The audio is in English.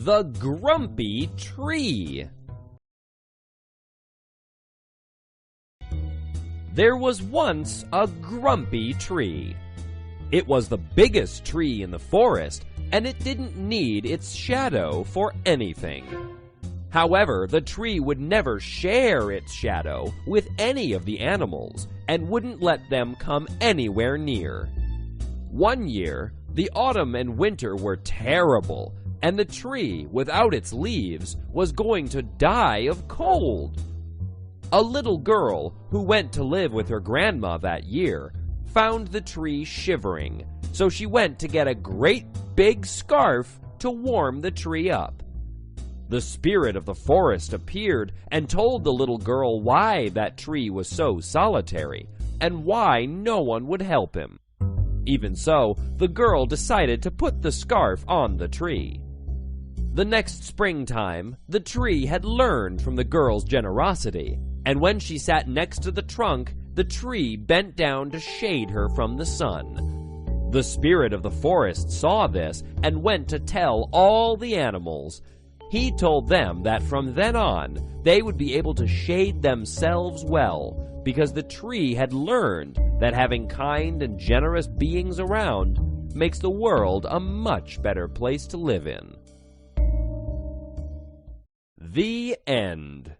The Grumpy Tree. There was once a grumpy tree. It was the biggest tree in the forest, and it didn't need its shadow for anything. However, the tree would never share its shadow with any of the animals and wouldn't let them come anywhere near. One year, the autumn and winter were terrible, and the tree, without its leaves, was going to die of cold. A little girl who went to live with her grandma that year found the tree shivering, so she went to get a great big scarf to warm the tree up. The spirit of the forest appeared and told the little girl why that tree was so solitary and why no one would help him. Even so, the girl decided to put the scarf on the tree. The next springtime, the tree had learned from the girl's generosity, and when she sat next to the trunk, the tree bent down to shade her from the sun. The spirit of the forest saw this and went to tell all the animals. He told them that from then on, they would be able to shade themselves well, because the tree had learned that having kind and generous beings around makes the world a much better place to live in. The end.